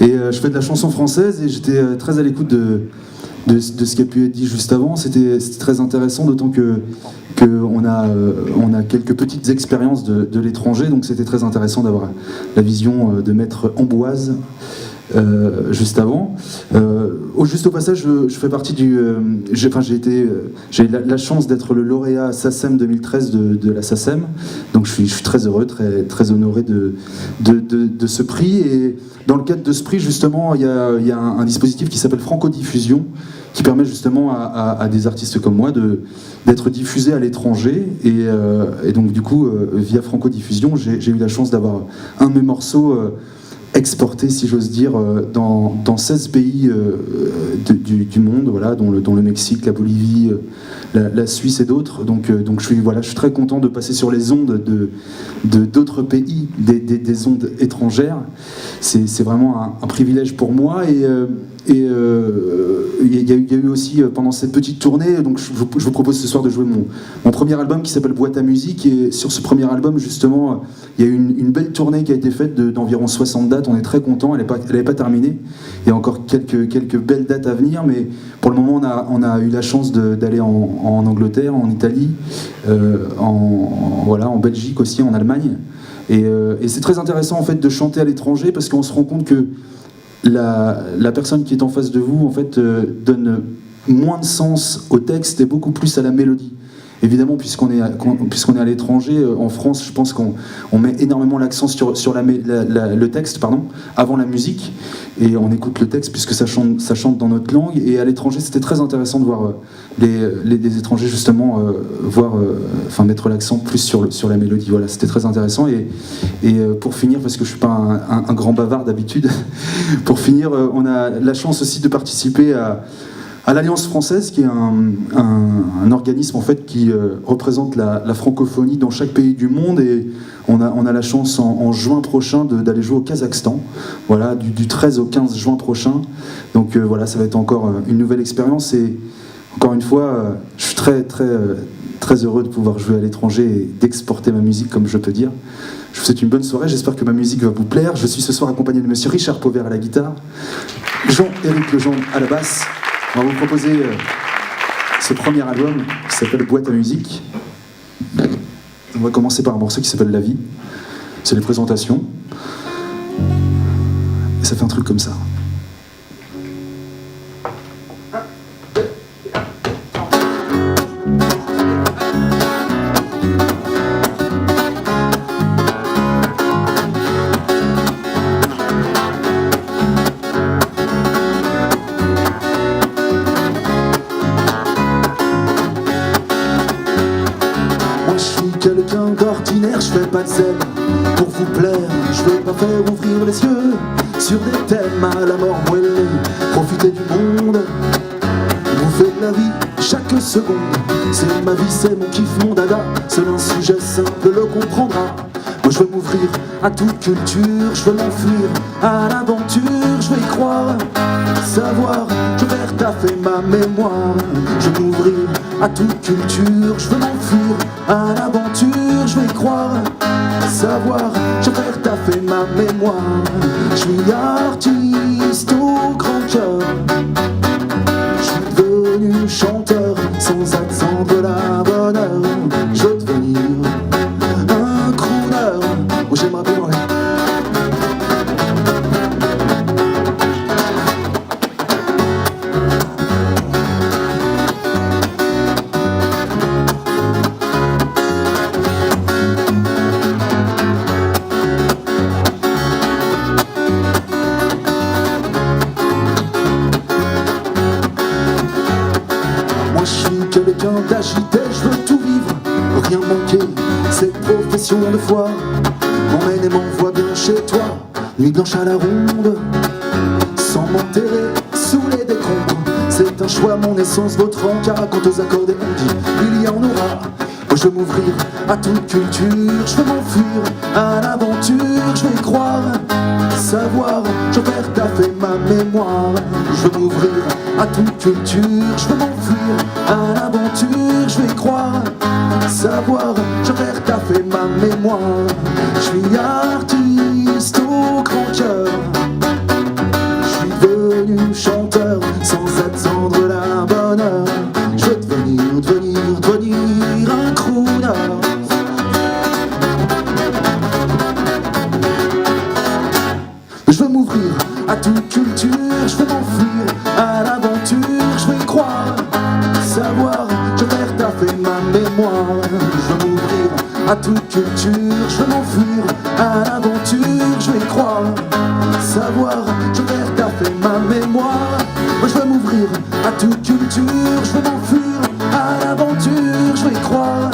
Et je fais de la chanson française et j'étais très à l'écoute de ce qui a pu être dit juste avant. C'était très intéressant, d'autant que on a quelques petites expériences de l'étranger, donc c'était très intéressant d'avoir la vision de Maître Ambroise juste avant. Juste au passage, je fais partie du... j'ai eu la chance d'être le lauréat SACEM 2013 de la SACEM, donc je suis très heureux, très honoré de ce prix. Et dans le cadre de ce prix, justement, il y a un dispositif qui s'appelle Franco-Diffusion, qui permet justement à des artistes comme moi d'être diffusés à l'étranger. Et donc du coup, via Franco-Diffusion, j'ai eu la chance d'avoir un de mes morceaux exporté, si j'ose dire, dans 16 pays du monde, voilà, dont le Mexique, la Bolivie, la Suisse et d'autres. Donc je suis très content de passer sur les ondes d'autres pays, des ondes étrangères. C'est vraiment un privilège pour moi. Et il y a eu aussi pendant cette petite tournée, donc je vous propose ce soir de jouer mon premier album qui s'appelle Boîte à musique. Et sur ce premier album, justement, il y a eu une belle tournée qui a été faite d'environ 60 dates. On est très content, elle n'avait pas terminé. Il y a encore quelques belles dates à venir, mais pour le moment on a eu la chance d'aller en Angleterre, en Italie, en Belgique aussi, en Allemagne. Et c'est très intéressant en fait de chanter à l'étranger, parce qu'on se rend compte que la personne qui est en face de vous, en fait, donne moins de sens au texte et beaucoup plus à la mélodie. Évidemment, puisqu'on est à l'étranger, en France, je pense qu'on met énormément l'accent sur le texte, avant la musique, et on écoute le texte puisque ça chante dans notre langue. Et à l'étranger, c'était très intéressant de voir les étrangers justement mettre l'accent plus sur la mélodie. Voilà, c'était très intéressant. Et pour finir, parce que je suis pas un grand bavard d'habitude, pour finir, on a la chance aussi de participer à l'Alliance française, qui est un organisme en fait qui représente la francophonie dans chaque pays du monde. Et on a la chance en juin prochain d'aller jouer au Kazakhstan, voilà, du 13 au 15 juin prochain. Donc voilà, ça va être encore une nouvelle expérience. Et encore une fois, je suis très heureux de pouvoir jouer à l'étranger et d'exporter ma musique, comme je peux dire. Je vous souhaite une bonne soirée, j'espère que ma musique va vous plaire. Je suis ce soir accompagné de monsieur Richard Pauvert à la guitare, Jean-Éric Legendre à la basse. On va vous proposer ce premier album qui s'appelle Boîte à musique. On va commencer par un morceau qui s'appelle La vie. C'est les présentations. Et ça fait un truc comme ça. Quelqu'un d'ordinaire, je fais pas de zèle pour vous plaire. Je vais pas faire ouvrir les yeux sur des thèmes à la mort moelleux. Profiter du monde, bouffer de la vie chaque seconde. C'est ma vie, c'est mon kiff, mon dada. Seul un sujet simple le comprendra. Moi je veux m'ouvrir à toute culture, je veux m'enfuir à l'aventure, je veux y croire, savoir, je vais retaffer ma mémoire. Je veux m'ouvrir à toute culture, je veux m'enfuir à l'aventure, je vais y croire, savoir, je vais retaffer ma mémoire. Je suis artiste au grand cœur, je suis devenu chanteur sans attendre la bonne heure. Je veux devenir un crooner, où j'aimerais bien. Quelqu'un d'agité, je veux tout vivre, rien manquer, cette profession de foi m'emmène et m'envoie bien chez toi, nuit blanche à la ronde, sans m'enterrer sous les décombres. C'est un choix, mon essence, votre encart, quant aux accordés on dit, il y en aura. Moi je veux m'ouvrir à toute culture, je veux m'enfuir à l'aventure, je vais y croire, savoir, je vais retaffer ma mémoire. Je veux m'ouvrir à toute culture, je veux m'enfuir à l'aventure, je vais y croire, savoir, je vais retaffer ma mémoire. Je suis artiste au grand cœur, devenu chanteur sans attendre la bonne heure. Je veux devenir un crooner. Je veux m'ouvrir à toute culture, je veux m'enfuir à l'aventure, je veux y croire, savoir, je vais retaffer ma mémoire. Je veux m'ouvrir à toute culture, je veux m'enfuir à l'aventure, je vais y croire, savoir, je vais retaffer ma mémoire. Moi je veux m'ouvrir à toute culture, je veux m'enfuir à l'aventure, je vais y croire,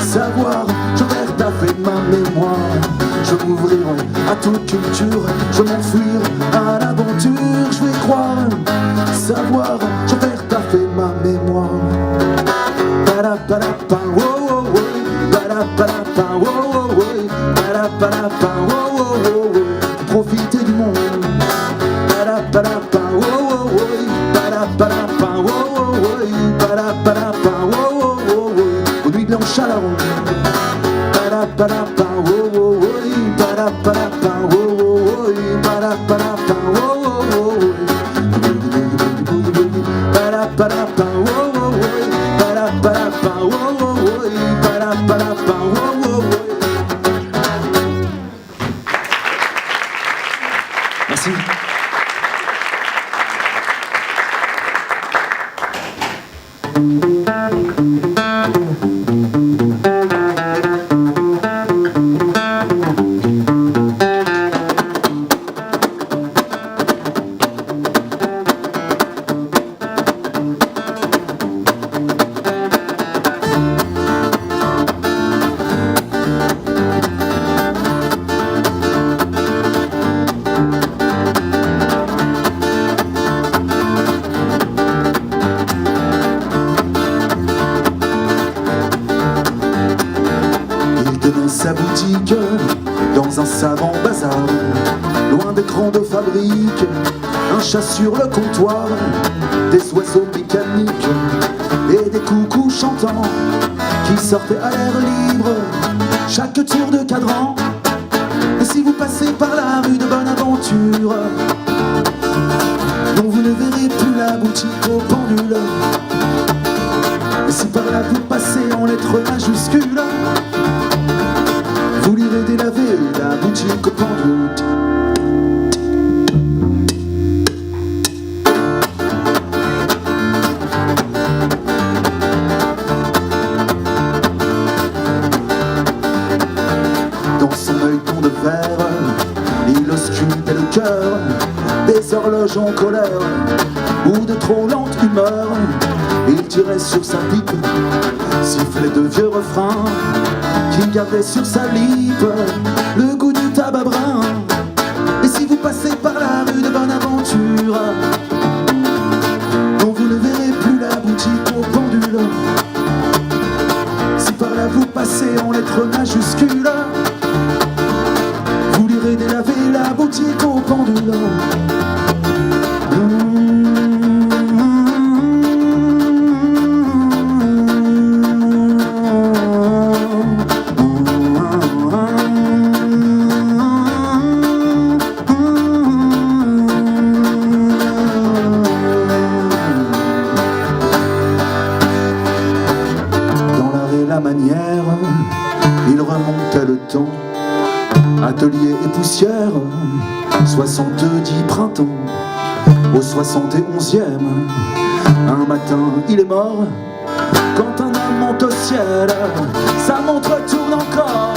savoir, je vais retaffer ma mémoire. Je veux m'ouvrir à toute culture, je veux m'enfuir à l'aventure, je vais y croire, savoir, je vais retaffer ma mémoire. Ba-da-ba-da-ba, oh oh oh, ba-da-ba-da-ba, oh oh oh, ba-da-ba-da-ba, oh oh oh, profiter du monde. Ba-da-ba-da-ba, oh oh oh, ba-da-ba-da-ba, oh oh oh, ba-da-ba-da-ba, oh oh oh, aux nuits blanches à la ronde. Ba-da-ba-da-ba, oh oh oh, ba-da-ba-da-ba, oh oh oh, ba-da-ba-da-ba, oh oh oh, ba-da-ba-da-ba, oh oh oh, ba-da-ba-da-ba, oh oh oh, ba-da-ba-da-ba, oh oh oh. Merci. Sa boutique dans un savant bazar, loin des grandes fabriques, un chat sur le comptoir, des oiseaux mécaniques et des coucous chantants qui sortaient à l'air libre chaque tour de cadran. Et si vous passez par la rue de Bonaventure, non vous ne verrez plus la boutique aux pendules. Et si par là vous passez en lettres majuscules, vous lirez délaver la boutique au pendule. Dans son œilleton de verre, il auscultait le cœur des horloges en colère ou de trop lente humeur. Il tirait sur sa pipe, sifflait de vieux refrains qui gardait sur sa lippe le goût du tabac brun. Et si vous passez par la rue de Bonaventure, non vous ne verrez plus la boutique au pendule. Si par là vous passez en lettres majuscules, vous lirez délaver la boutique au pendule. Il remontait le temps, atelier et poussière, 70 printemps, au 71e. Un matin, il est mort, quand un homme monte au ciel, sa montre tourne encore.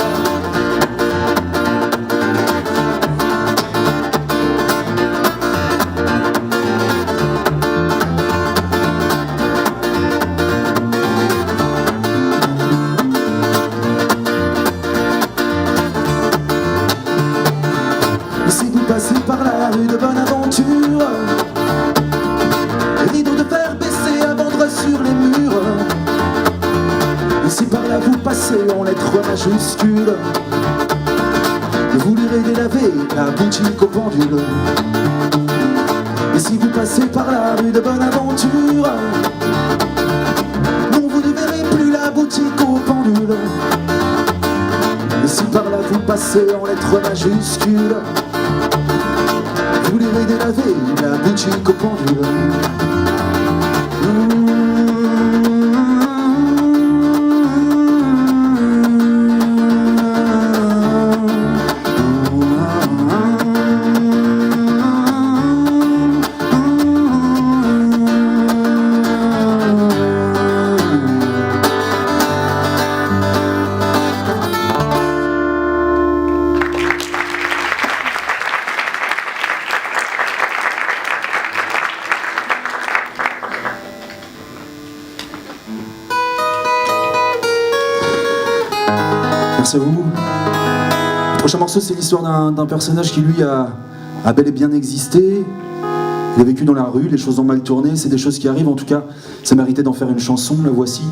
Passez par la rue de Bonaventure, rideau de fer baissé à vendre sur les murs. Et si par là vous passez en lettres majuscules, vous lirez délaver la boutique au pendule. Et si vous passez par la rue de Bonaventure, non vous ne verrez plus la boutique au pendule. Et si par là vous passez en lettres majuscules, vous lirez délaver rêver la boutique au pendule. Merci à vous. Le prochain morceau, c'est l'histoire d'un personnage qui, lui, a bel et bien existé. Il a vécu dans la rue, les choses ont mal tourné, c'est des choses qui arrivent. En tout cas, ça méritait d'en faire une chanson, la voici.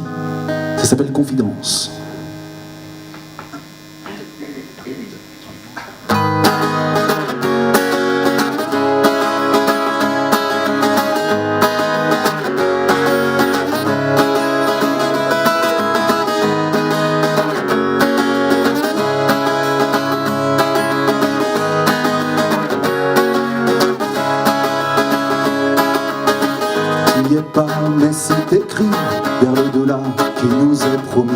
Ça s'appelle Confidence. Mais c'est écrit vers le dollar qui nous est promis.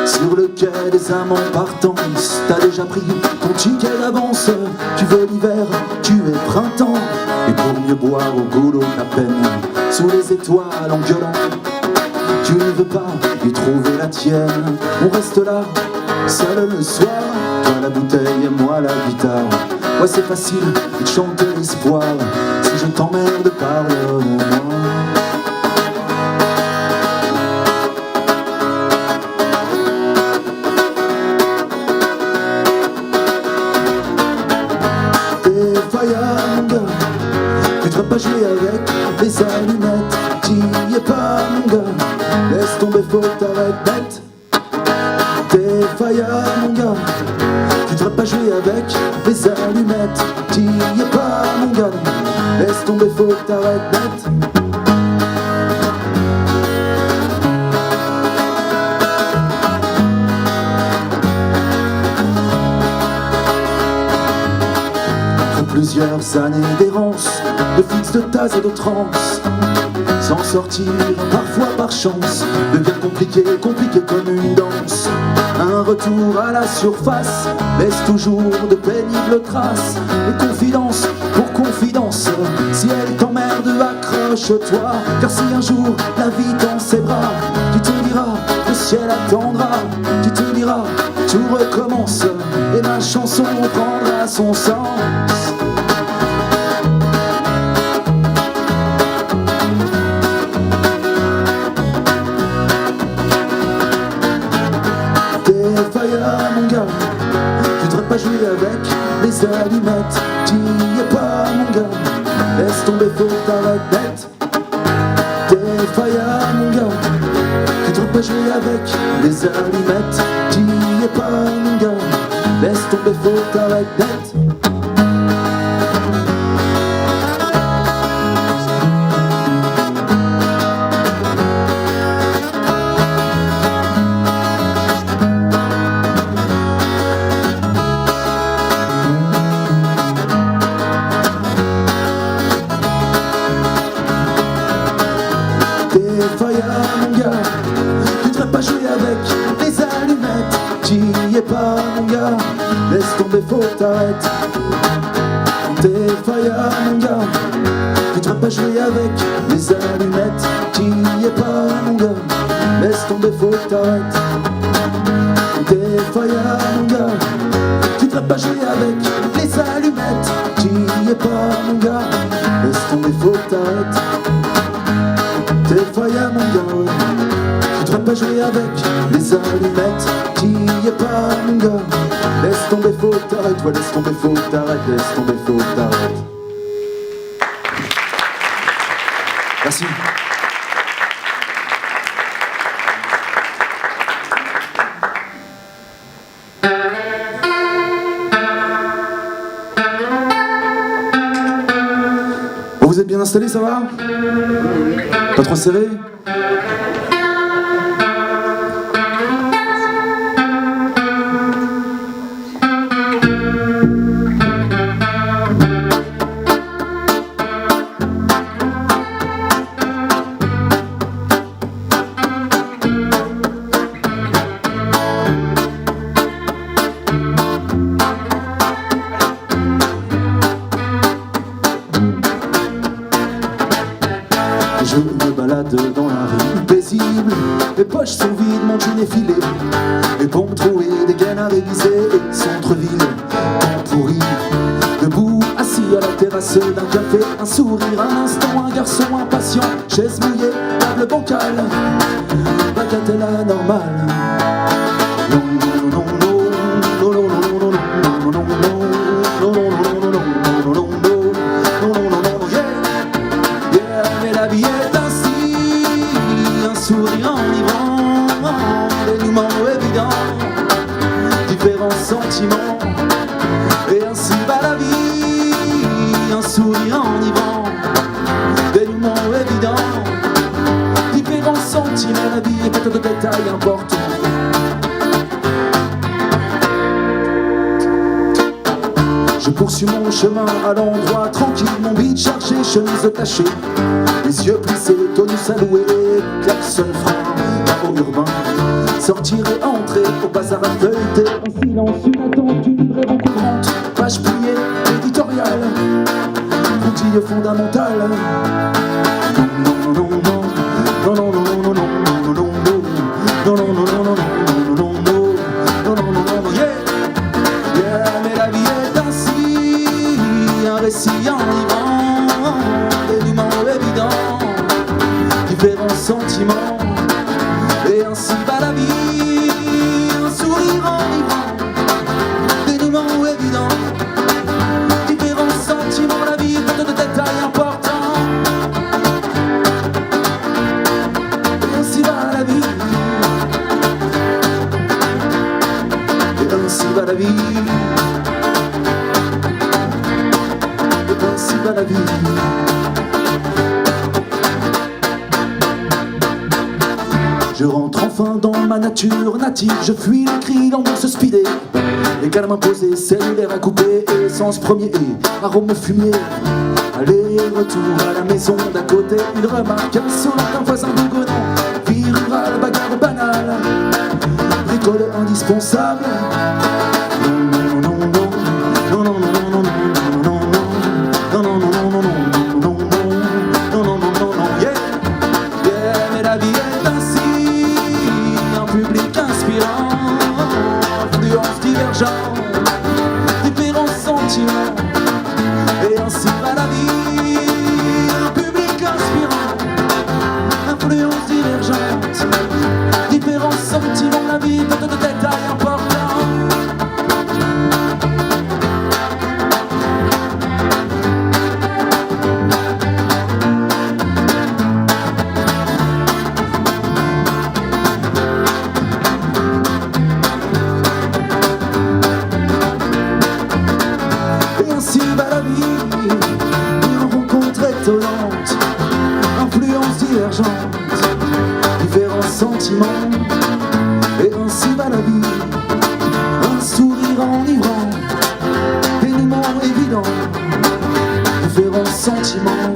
Sur le quai des amants partance, t'as déjà pris ton ticket d'avance. Tu veux l'hiver, tu es printemps. Et pour mieux boire au goulot ta peine, sous les étoiles en gueulant, tu ne veux pas y trouver la tienne. On reste là, seul le soir, toi la bouteille et moi la guitare. Ouais, c'est facile de chanter l'espoir si je t'emmerde, parle-moi. Tu devrais pas jouer avec les allumettes, t'y es pas mon gars. Laisse tomber, faut t'arrêter bête. T'es fire mon gars. Tu devrais pas jouer avec les allumettes, t'y es pas mon gars. Laisse tomber, faut t'arrêter bête. Plusieurs années d'errance, de fixe, de tasse et de transe. S'en sortir, parfois par chance, devient compliqué, compliqué comme une danse. Un retour à la surface laisse toujours de pénibles traces. Et confidence pour confidence, si elle t'emmerde, accroche-toi. Car si un jour la vie dans ses bras, tu te diras, le ciel attendra. Tu te diras, tout recommence, et ma chanson prendra son sens. Mon gars, tu devrais pas jouer avec les allumettes, t'y es pas mon gars. Laisse tomber, faut t'arrêter bête. T'es fire mon gars, tu devrais pas jouer avec les allumettes, t'y es pas mon gars. Laisse tomber, faut t'arrêter bête. Mon gars, tu devrais pas jouer avec les allumettes, t'y es pas mon gars. Laisse tomber, faut t'arrêter. T'es fire mon gars, tu devrais pas jouer avec les allumettes, t'y es pas mon gars. Laisse tomber, faut t'arrêter. T'es fire mon gars, tu devrais pas jouer avec les allumettes, t'y es pas mon gars. Laisse tomber, faut t'arrêter. T'es fire mon gars, tu devrais pas jouer avec les allumettes, t'y es pas mon gars. Laisse tomber, faut t'arrêter, ouais, laisse tomber, faut t'arrêter, laisse tomber, faut t'arrêter. Merci. Bon, vous êtes bien installés, ça va? Pas trop serré? balade dans la rue paisible. Mes poches sont vides, mon jean est filé. Et pour me trouver des gaines à réviser. Et centre-ville, temps pourri. Debout, assis à la terrasse d'un café. Un sourire, un instant, un garçon impatient. Chaise mouillée, table bancale. Bagatelle anormale. La vie est ainsi, un sourire enivrant, dénouement évident, différents sentiments, et ainsi va la vie, un sourire enivrant, dénouement évident, différents sentiments, la vie est faite de détails importants. Je poursuis mon chemin à l'endroit tranquille, mon beat chargé, chemise tachée. Les yeux plissés, tonus alloués, klaxon frein, carreau urbain. Sortir et entrer au bazar à feuilleter. En silence, une attente, une librairie courante. Page pliée, éditoriale, outil fondamental. Non, non, non, non, non, non, non, non, non, non, non, non, non, non, non, non, non, non, non, yeah, yeah, mais la vie est ainsi, un récit enivrant, dénouement évident, différents sentiments, et ainsi va la vie, un sourire enivrant, dénouement évident, différents sentiments, la vie faite de détails importants, et ainsi va la vie, et ainsi va la vie, et ainsi va la vie. Je rentre enfin dans ma nature native. Je fuis les cris, l'ambiance speedée. Les calmes imposés, cellulaires à couper. Essence premier et arôme fumier. Aller-retour à la maison d'à côté. Une remarque insolente, un voisin bougonnant. Vie rurale, bagarre banale. Bricole indispensable. Non, non, non, non, non, non, non, non, non, non, non, non, non, non, non, non, non, non, non, non, yeah, yeah, mais la vie est ainsi. Public inspirant, influence divergente, différents sentiments, et ainsi va la vie. Un public inspirant, influence divergente, différents sentiments, la vie faite de détails importants. Ainsi va la vie, une rencontre étonnante, influence divergente, différents sentiments, et ainsi va la vie, un sourire enivrant, dénouement évident, différents sentiments.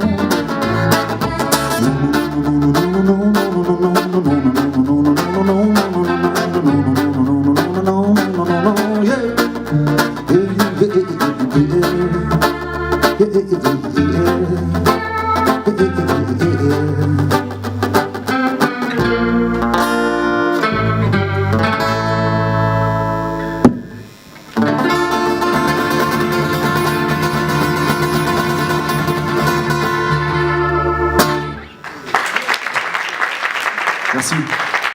Merci.